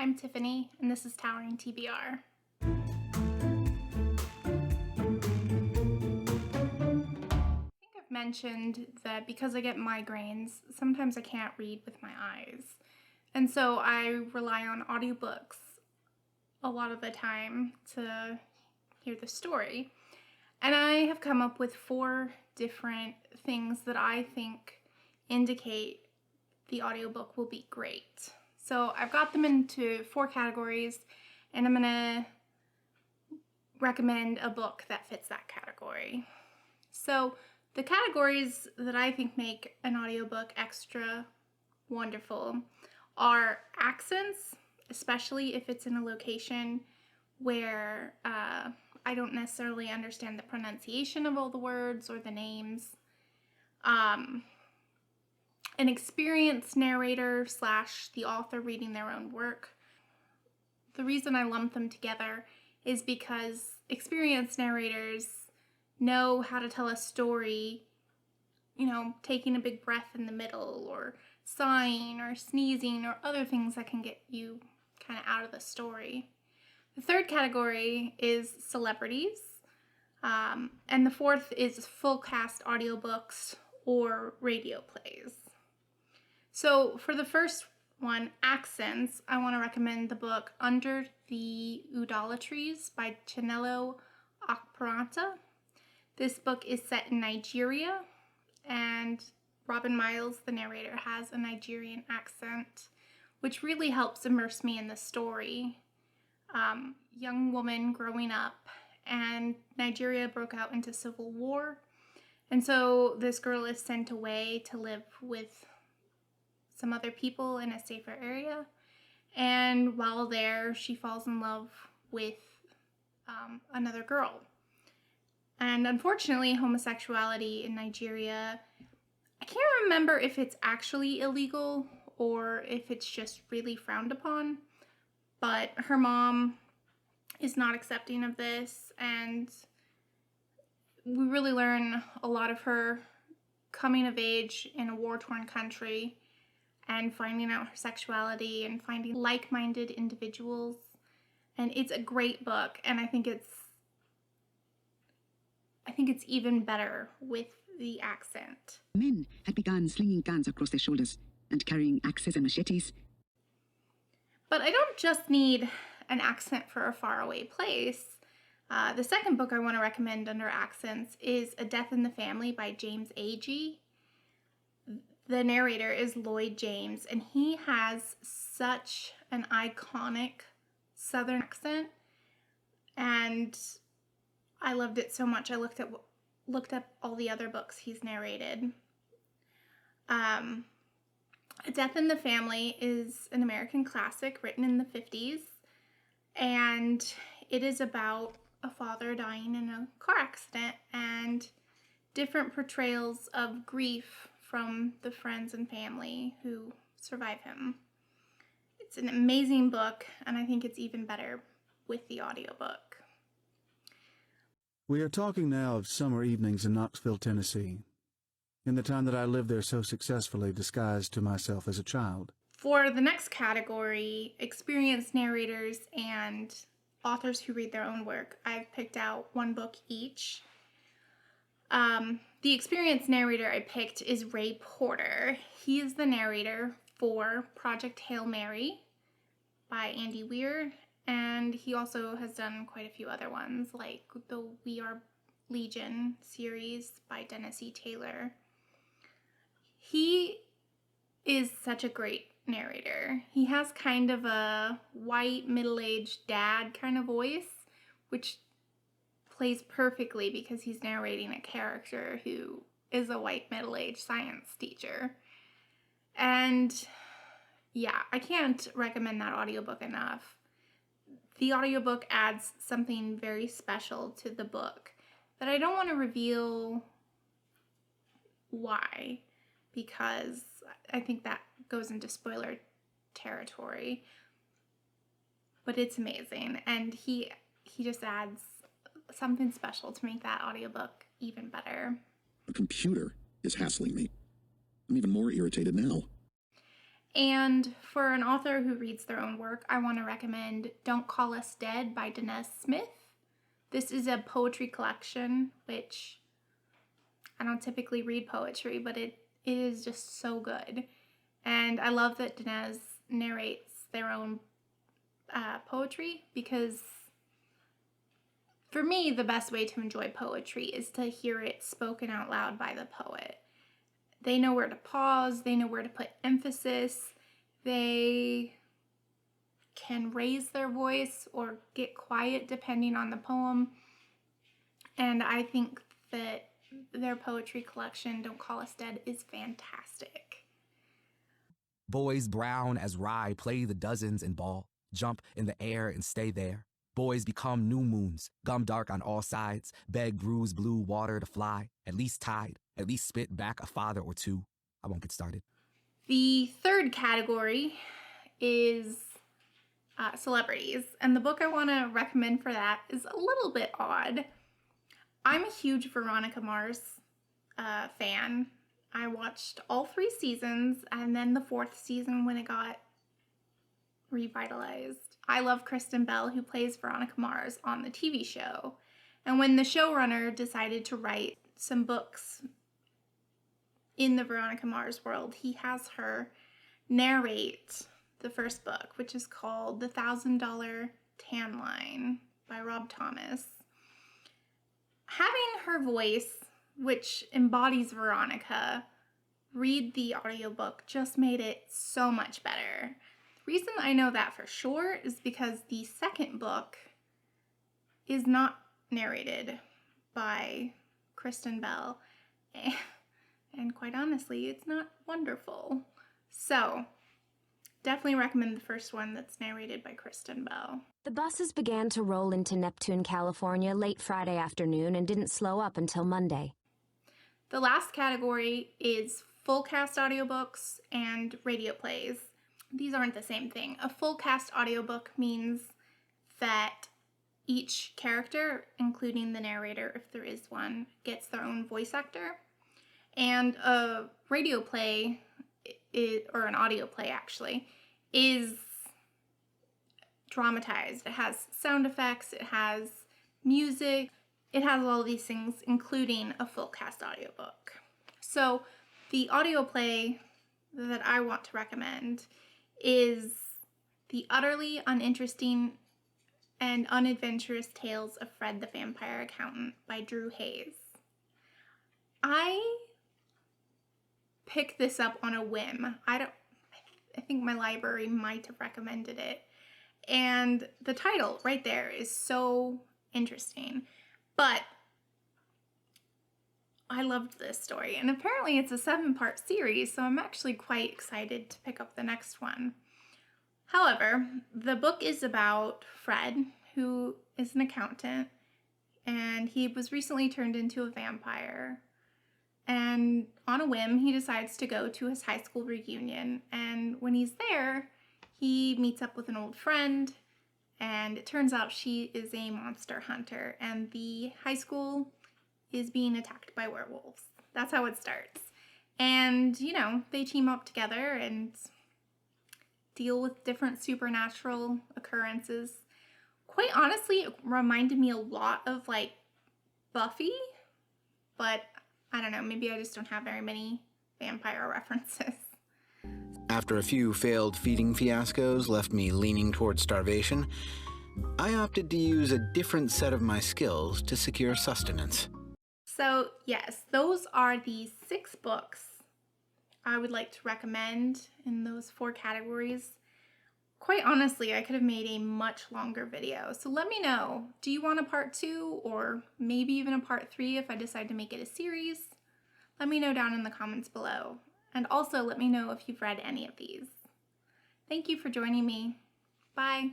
I'm Tiffany, and this is Towering TBR. I think I've mentioned that because I get migraines, sometimes I can't read with my eyes. And so I rely on audiobooks a lot of the time to hear the story. And I have come up with 4 different things that I think indicate the audiobook will be great. So I've got them into 4 categories, and I'm going to recommend a book that fits that category. So the categories that I think make an audiobook extra wonderful are accents, especially if it's in a location where I don't necessarily understand the pronunciation of all the words or the names. An experienced narrator / the author reading their own work. The reason I lump them together is because experienced narrators know how to tell a story, taking a big breath in the middle, or sighing or sneezing, or other things that can get you kind of out of the story. The third category is celebrities, and the fourth is full cast audiobooks or radio plays. So for the first one, accents, I want to recommend the book Under the Idolatries by Chinelo Akparanta. This book is set in Nigeria, and Robin Miles, the narrator, has a Nigerian accent, which really helps immerse me in the story. Young woman growing up, and Nigeria broke out into civil war, and so this girl is sent away to live with some other people in a safer area, and while there she falls in love with another girl. And unfortunately, homosexuality in Nigeria, I can't remember if it's actually illegal or if it's just really frowned upon, but her mom is not accepting of this, and we really learn a lot of her coming of age in a war-torn country and finding out her sexuality and finding like-minded individuals. And it's a great book, and I think it's even better with the accent. Men had begun slinging guns across their shoulders and carrying axes and machetes. But I don't just need an accent for a faraway place. The second book I want to recommend under accents is A Death in the Family by James Agee. The narrator is Lloyd James, and he has such an iconic Southern accent, and I loved it so much. I looked up all the other books he's narrated. A Death in the Family is an American classic written in the 50s, and it is about a father dying in a car accident and different portrayals of grief from the friends and family who survive him. It's an amazing book, and I think it's even better with the audiobook. We are talking now of summer evenings in Knoxville, Tennessee, in the time that I lived there so successfully disguised to myself as a child. For the next category, experienced narrators and authors who read their own work, I've picked out 1 book each. The experienced narrator I picked is Ray Porter. He is the narrator for Project Hail Mary by Andy Weir, and he also has done quite a few other ones, like the We Are Legion series by Dennis E. Taylor. He is such a great narrator. He has kind of a white, middle-aged dad kind of voice, which plays perfectly because he's narrating a character who is a white, middle-aged science teacher. And yeah, I can't recommend that audiobook enough. The audiobook adds something very special to the book that I don't want to reveal why, because I think that goes into spoiler territory. But it's amazing, and he just adds something special to make that audiobook even better. A computer is hassling me. I'm even more irritated now. And for an author who reads their own work, I want to recommend Don't Call Us Dead by Denez Smith. This is a poetry collection, which I don't typically read poetry, but it is just so good. And I love that Denez narrates their own poetry, because for me, the best way to enjoy poetry is to hear it spoken out loud by the poet. They know where to pause, they know where to put emphasis, they can raise their voice or get quiet depending on the poem. And I think that their poetry collection, Don't Call Us Dead, is fantastic. Boys brown as rye play the dozens and ball, jump in the air and stay there. Boys become new moons, gum dark on all sides, beg bruise blue water to fly, at least tide, at least spit back a father or two. I won't get started. The third category is celebrities, and the book I want to recommend for that is a little bit odd. I'm a huge Veronica Mars fan. I watched all 3 seasons and then the 4th season when it got revitalized. I love Kristen Bell, who plays Veronica Mars on the TV show. And when the showrunner decided to write some books in the Veronica Mars world, he has her narrate the first book, which is called The $1,000 Tan Line by Rob Thomas. Having her voice, which embodies Veronica, read the audiobook just made it so much better. The reason I know that for sure is because the second book is not narrated by Kristen Bell, and quite honestly, it's not wonderful. So, definitely recommend the first one that's narrated by Kristen Bell. The buses began to roll into Neptune, California late Friday afternoon and didn't slow up until Monday. The last category is full cast audiobooks and radio plays. These aren't the same thing. A full cast audiobook means that each character, including the narrator if there is one, gets their own voice actor. And a radio play, or an audio play actually, is dramatized. It has sound effects, it has music, it has all these things, including a full cast audiobook. So the audio play that I want to recommend is The Utterly Uninteresting and Unadventurous Tales of Fred the Vampire Accountant by Drew Hayes. I picked this up on a whim. I think my library might have recommended it. And the title right there is so interesting. But I loved this story, and apparently it's a 7-part series, so I'm actually quite excited to pick up the next one. However, the book is about Fred, who is an accountant, and he was recently turned into a vampire. And on a whim, he decides to go to his high school reunion, and when he's there, he meets up with an old friend, and it turns out she is a monster hunter, and the high school is being attacked by werewolves. That's how it starts. And, they team up together and deal with different supernatural occurrences. Quite honestly, it reminded me a lot of, Buffy, but I don't know, maybe I just don't have very many vampire references. After a few failed feeding fiascos left me leaning toward starvation, I opted to use a different set of my skills to secure sustenance. So, yes, those are the 6 books I would like to recommend in those 4 categories. Quite honestly, I could have made a much longer video, so let me know. Do you want a part 2 or maybe even a part 3 if I decide to make it a series? Let me know down in the comments below. And also let me know if you've read any of these. Thank you for joining me. Bye.